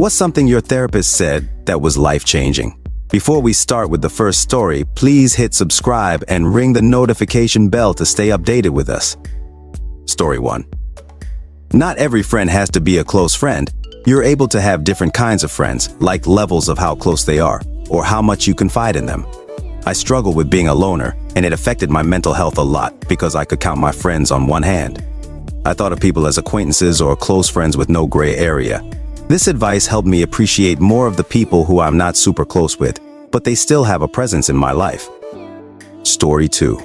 What's something your therapist said that was life-changing? Before we start with the first story, please hit subscribe and ring the notification bell to stay updated with us. Story 1. Not every friend has to be a close friend. You're able to have different kinds of friends, like levels of how close they are, or how much you confide in them. I struggled with being a loner, and it affected my mental health a lot because I could count my friends on one hand. I thought of people as acquaintances or close friends with no gray area. This advice helped me appreciate more of the people who I'm not super close with, but they still have a presence in my life. Story 2.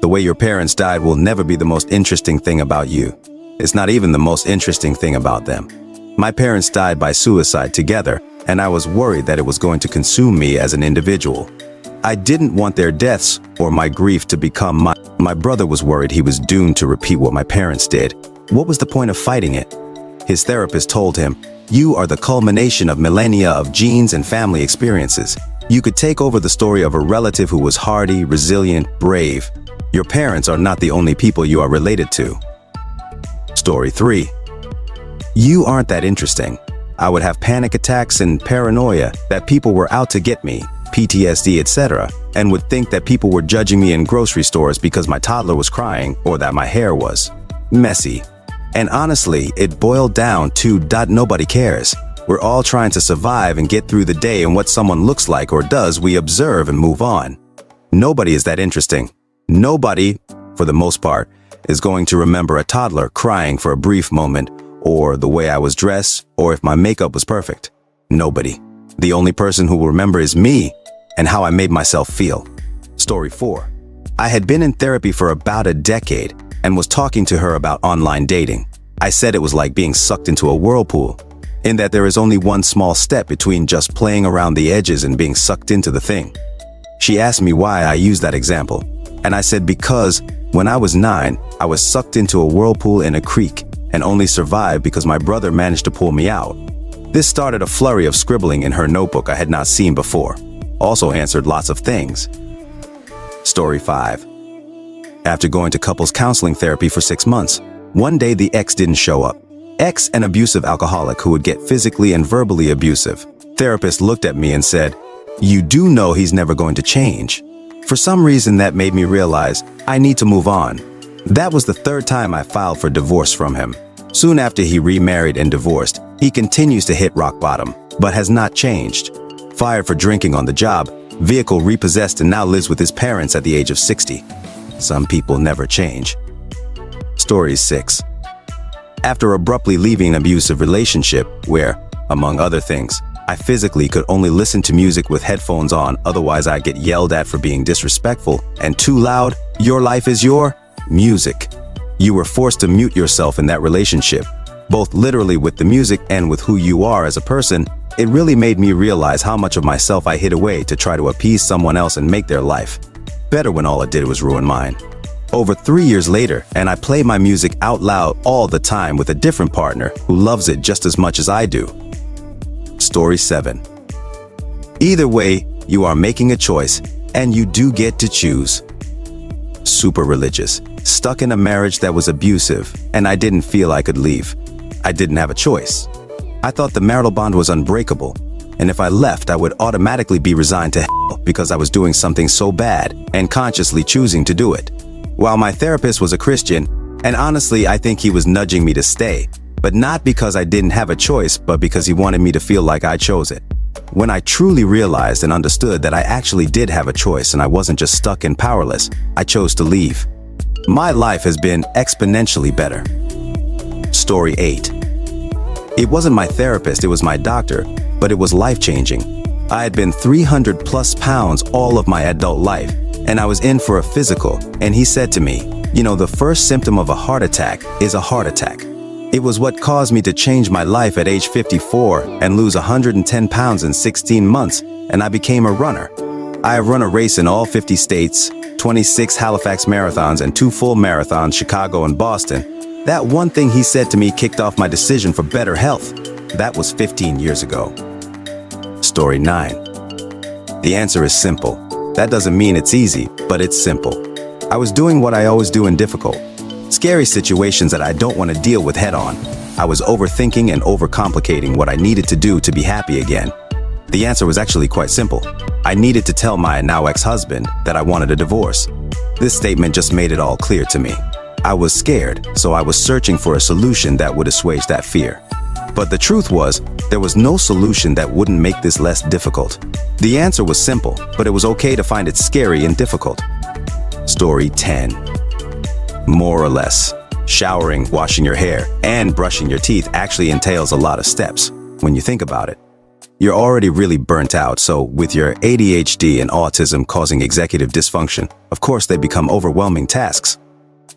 The way your parents died will never be the most interesting thing about you. It's not even the most interesting thing about them. My parents died by suicide together, and I was worried that it was going to consume me as an individual. I didn't want their deaths or my grief to become mine. My brother was worried he was doomed to repeat what my parents did. What was the point of fighting it? His therapist told him, "You are the culmination of millennia of genes and family experiences. You could take over the story of a relative who was hardy, resilient, brave. Your parents are not the only people you are related to." Story 3. You aren't that interesting. I would have panic attacks and paranoia that people were out to get me, PTSD, etc., and would think that people were judging me in grocery stores because my toddler was crying or that my hair was messy. And honestly, it boiled down to nobody cares. We're all trying to survive and get through the day, and what someone looks like or does, we observe and move on. Nobody is that interesting. Nobody, for the most part, is going to remember a toddler crying for a brief moment, or the way I was dressed, or if my makeup was perfect. Nobody. The only person who will remember is me and how I made myself feel. Story 4. I had been in therapy for about a decade and was talking to her about online dating. I said it was like being sucked into a whirlpool, in that there is only one small step between just playing around the edges and being sucked into the thing. She asked me why I used that example, and I said because when I was 9, I was sucked into a whirlpool in a creek and only survived because my brother managed to pull me out. This started a flurry of scribbling in her notebook I had not seen before. Also answered lots of things. Story 5. After going to couples counseling therapy for 6 months, one day the ex didn't show up. Ex, an abusive alcoholic who would get physically and verbally abusive. Therapist looked at me and said, "You do know he's never going to change." For some reason that made me realize I need to move on. That was the 3rd time I filed for divorce from him. Soon after he remarried and divorced, he continues to hit rock bottom, but has not changed. Fired for drinking on the job, vehicle repossessed, and now lives with his parents at the age of 60. Some people never change. Story 6. After abruptly leaving an abusive relationship where, among other things, I physically could only listen to music with headphones on, otherwise I'd get yelled at for being disrespectful and too loud, your life is your music. You were forced to mute yourself in that relationship, both literally with the music and with who you are as a person. It really made me realize how much of myself I hid away to try to appease someone else and make their life better when all it did was ruin mine. Over 3 years later, and I play my music out loud all the time with a different partner who loves it just as much as I do. Story 7. Either way, you are making a choice, and you do get to choose. Super religious, stuck in a marriage that was abusive, and I didn't feel I could leave. I didn't have a choice. I thought the marital bond was unbreakable, and if I left, I would automatically be resigned to hell because I was doing something so bad and consciously choosing to do it. While my therapist was a Christian, and honestly, I think he was nudging me to stay, but not because I didn't have a choice, but because he wanted me to feel like I chose it. When I truly realized and understood that I actually did have a choice and I wasn't just stuck and powerless, I chose to leave. My life has been exponentially better. Story 8. It wasn't my therapist, it was my doctor, but it was life-changing. I had been 300 plus pounds all of my adult life, and I was in for a physical, and he said to me, "You know, the first symptom of a heart attack is a heart attack." It was what caused me to change my life at age 54 and lose 110 pounds in 16 months, and I became a runner. I have run a race in all 50 states, 26 Halifax marathons, and 2 full marathons, Chicago and Boston. That one thing he said to me kicked off my decision for better health. That was 15 years ago. Story 9. The answer is simple. That doesn't mean it's easy, but it's simple. I was doing what I always do in difficult, scary situations that I don't want to deal with head on. I was overthinking and overcomplicating what I needed to do to be happy again. The answer was actually quite simple. I needed to tell my now ex-husband that I wanted a divorce. This statement just made it all clear to me. I was scared, so I was searching for a solution that would assuage that fear. But the truth was, there was no solution that wouldn't make this less difficult. The answer was simple, but it was okay to find it scary and difficult. Story 10. More or less, showering, washing your hair, and brushing your teeth actually entails a lot of steps, when you think about it. You're already really burnt out, so with your ADHD and autism causing executive dysfunction, of course they become overwhelming tasks.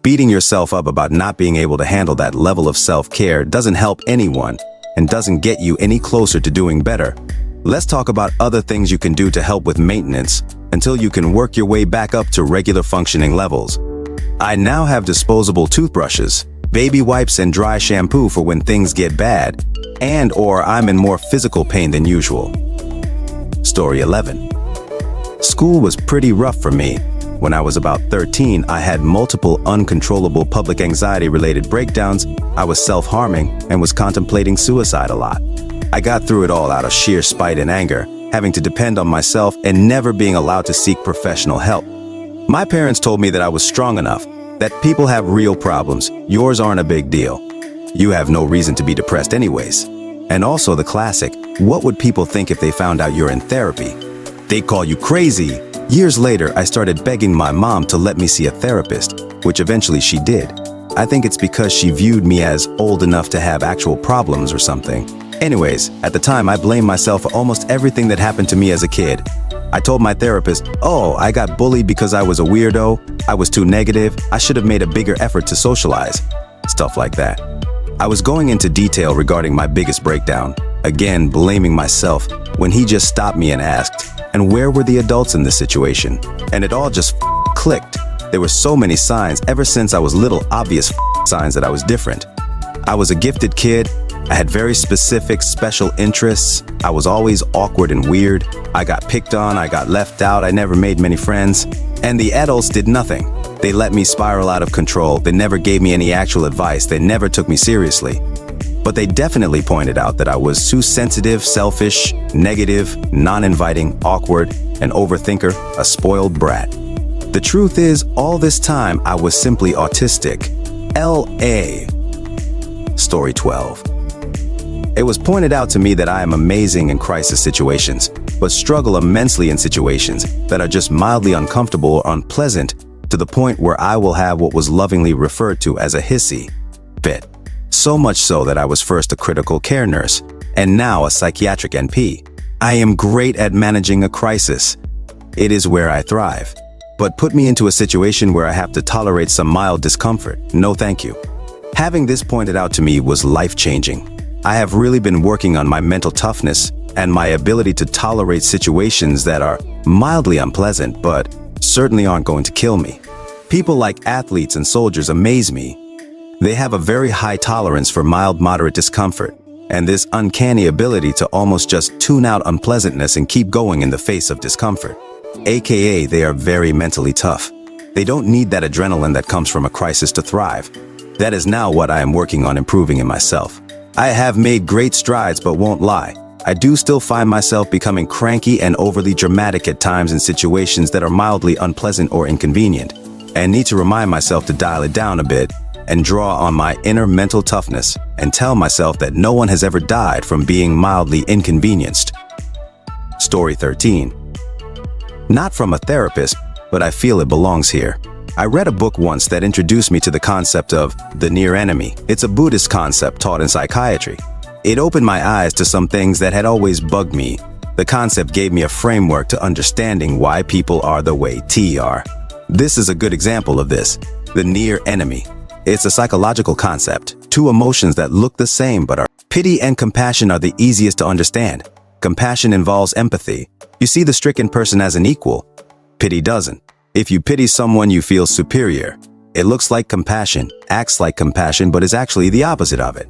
Beating yourself up about not being able to handle that level of self-care doesn't help anyone and doesn't get you any closer to doing better. Let's talk about other things you can do to help with maintenance until you can work your way back up to regular functioning levels. I now have disposable toothbrushes, baby wipes, and dry shampoo for when things get bad and/or I'm in more physical pain than usual. Story 11. School was pretty rough for me. When I was about 13, I had multiple uncontrollable public anxiety-related breakdowns, I was self-harming, and was contemplating suicide a lot. I got through it all out of sheer spite and anger, having to depend on myself and never being allowed to seek professional help. My parents told me that I was strong enough, that people have real problems, yours aren't a big deal. You have no reason to be depressed anyways. And also the classic, what would people think if they found out you're in therapy? They'd call you crazy. Years later, I started begging my mom to let me see a therapist, which eventually she did. I think it's because she viewed me as old enough to have actual problems or something. Anyways, at the time, I blamed myself for almost everything that happened to me as a kid. I told my therapist, oh, I got bullied because I was a weirdo, I was too negative, I should have made a bigger effort to socialize. Stuff like that. I was going into detail regarding my biggest breakdown, again blaming myself, when he just stopped me and asked, and where were the adults in this situation? And it all just clicked. There were so many signs ever since I was little, obvious signs that I was different. I was a gifted kid. I had very specific special interests. I was always awkward and weird. I got picked on, I got left out, I never made many friends. And the adults did nothing. They let me spiral out of control. They never gave me any actual advice. They never took me seriously. But they definitely pointed out that I was too sensitive, selfish, negative, non-inviting, awkward, an overthinker, a spoiled brat. The truth is, all this time I was simply autistic. L.A. Story 12. It was pointed out to me that I am amazing in crisis situations, but struggle immensely in situations that are just mildly uncomfortable or unpleasant to the point where I will have what was lovingly referred to as a hissy fit. So much so that I was first a critical care nurse, and now a psychiatric NP. I am great at managing a crisis. It is where I thrive. But put me into a situation where I have to tolerate some mild discomfort. No thank you. Having this pointed out to me was life-changing. I have really been working on my mental toughness and my ability to tolerate situations that are mildly unpleasant, but certainly aren't going to kill me. People like athletes and soldiers amaze me. They have a very high tolerance for mild, moderate discomfort, and this uncanny ability to almost just tune out unpleasantness and keep going in the face of discomfort. AKA, they are very mentally tough. They don't need that adrenaline that comes from a crisis to thrive. That is now what I am working on improving in myself. I have made great strides, but won't lie, I do still find myself becoming cranky and overly dramatic at times in situations that are mildly unpleasant or inconvenient, and need to remind myself to dial it down a bit and draw on my inner mental toughness and tell myself that no one has ever died from being mildly inconvenienced. Story 13. Not from a therapist, but I feel it belongs here. I read a book once that introduced me to the concept of the near enemy. It's a Buddhist concept taught in psychiatry. It opened my eyes to some things that had always bugged me. The concept gave me a framework to understanding why people are the way they are. This is a good example of this, the near enemy. It's a psychological concept, two emotions that look the same but are. Pity and compassion are the easiest to understand. Compassion involves empathy. You see the stricken person as an equal. Pity doesn't. If you pity someone, you feel superior. It looks like compassion, acts like compassion, but is actually the opposite of it.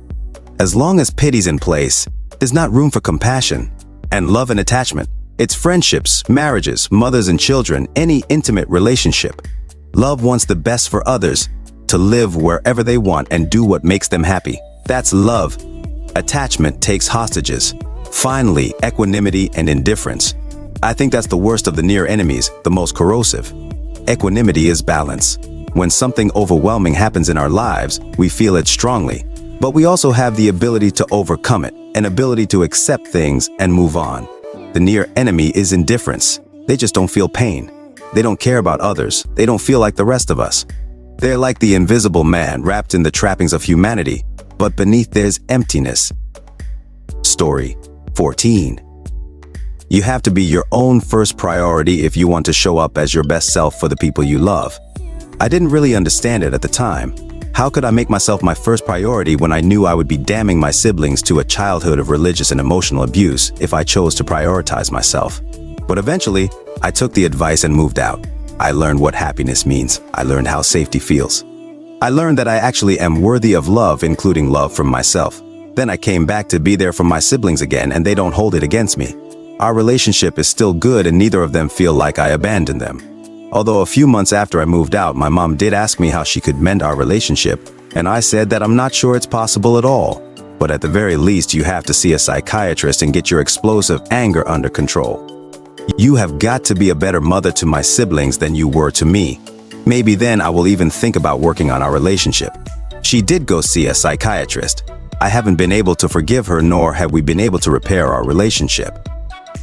As long as pity's in place, there's not room for compassion and love and attachment. It's friendships, marriages, mothers and children, any intimate relationship. Love wants the best for others, to live wherever they want and do what makes them happy. That's love. Attachment takes hostages. Finally, equanimity and indifference. I think that's the worst of the near enemies, the most corrosive. Equanimity is balance. When something overwhelming happens in our lives, we feel it strongly. But we also have the ability to overcome it, an ability to accept things and move on. The near enemy is indifference. They just don't feel pain. They don't care about others. They don't feel like the rest of us. They're like the invisible man wrapped in the trappings of humanity, but beneath there's emptiness. Story 14. You have to be your own first priority if you want to show up as your best self for the people you love. I didn't really understand it at the time. How could I make myself my first priority when I knew I would be damning my siblings to a childhood of religious and emotional abuse if I chose to prioritize myself? But eventually, I took the advice and moved out. I learned what happiness means. I learned how safety feels. I learned that I actually am worthy of love, including love from myself. Then I came back to be there for my siblings again, and they don't hold it against me. Our relationship is still good, and neither of them feel like I abandoned them. Although a few months after I moved out, my mom did ask me how she could mend our relationship, and I said that I'm not sure it's possible at all. But at the very least, you have to see a psychiatrist and get your explosive anger under control. You have got to be a better mother to my siblings than you were to me. Maybe then I will even think about working on our relationship. She did go see a psychiatrist. I haven't been able to forgive her, nor have we been able to repair our relationship.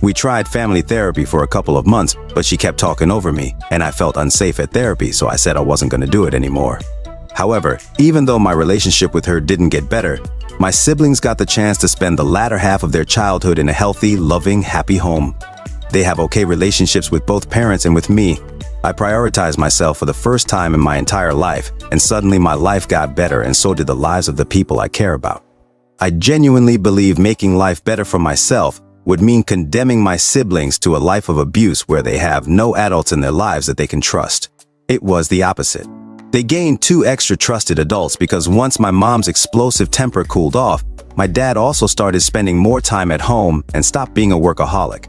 We tried family therapy for a couple of months, but she kept talking over me, and I felt unsafe at therapy, so I said I wasn't going to do it anymore. However, even though my relationship with her didn't get better, my siblings got the chance to spend the latter half of their childhood in a healthy, loving, happy home. They have okay relationships with both parents and with me. I prioritized myself for the first time in my entire life, and suddenly my life got better, and so did the lives of the people I care about. I genuinely believe making life better for myself would mean condemning my siblings to a life of abuse where they have no adults in their lives that they can trust. It was the opposite. They gained 2 extra trusted adults because once my mom's explosive temper cooled off, my dad also started spending more time at home and stopped being a workaholic.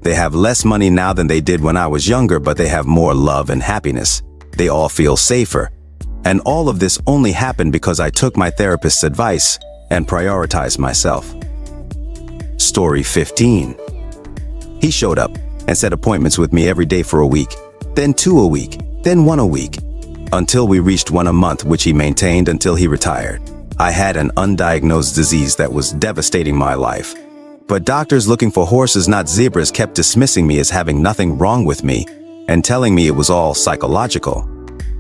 They have less money now than they did when I was younger, but they have more love and happiness. They all feel safer. And all of this only happened because I took my therapist's advice and prioritized myself. Story 15. He showed up and set appointments with me every day for a week, then 2 a week, then 1 a week, until we reached 1 a month, which he maintained until he retired. I had an undiagnosed disease that was devastating my life. But doctors looking for horses, not zebras, kept dismissing me as having nothing wrong with me and telling me it was all psychological.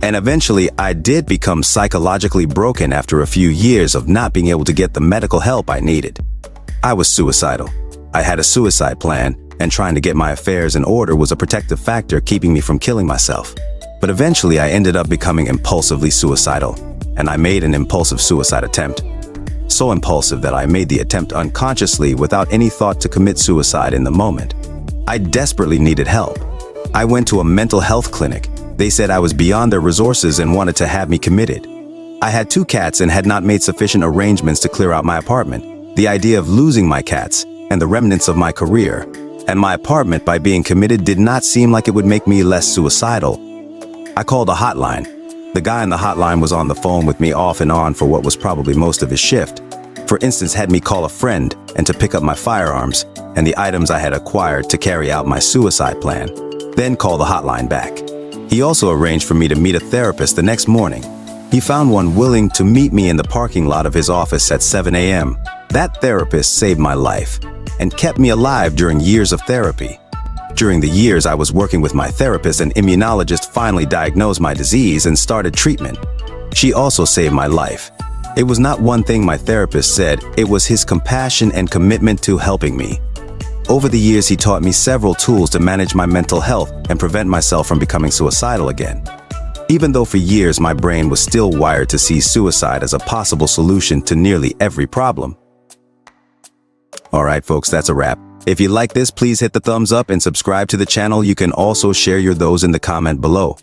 And eventually, I did become psychologically broken after a few years of not being able to get the medical help I needed. I was suicidal. I had a suicide plan, and trying to get my affairs in order was a protective factor keeping me from killing myself. But eventually, I ended up becoming impulsively suicidal, and I made an impulsive suicide attempt. So impulsive that I made the attempt unconsciously without any thought to commit suicide in the moment. I desperately needed help. I went to a mental health clinic. They said I was beyond their resources and wanted to have me committed. I had 2 cats and had not made sufficient arrangements to clear out my apartment. The idea of losing my cats and the remnants of my career and my apartment by being committed did not seem like it would make me less suicidal. I called a hotline. The guy on the hotline was on the phone with me off and on for what was probably most of his shift. For instance, had me call a friend and to pick up my firearms and the items I had acquired to carry out my suicide plan, then call the hotline back. He also arranged for me to meet a therapist the next morning. He found one willing to meet me in the parking lot of his office at 7 a.m. That therapist saved my life and kept me alive during years of therapy. During the years I was working with my therapist, an immunologist finally diagnosed my disease and started treatment. She also saved my life. It was not one thing my therapist said, it was his compassion and commitment to helping me. Over the years, he taught me several tools to manage my mental health and prevent myself from becoming suicidal again. Even though for years my brain was still wired to see suicide as a possible solution to nearly every problem. Alright folks, that's a wrap. If you like this, please hit the thumbs up and subscribe to the channel. You can also share your thoughts in the comment below.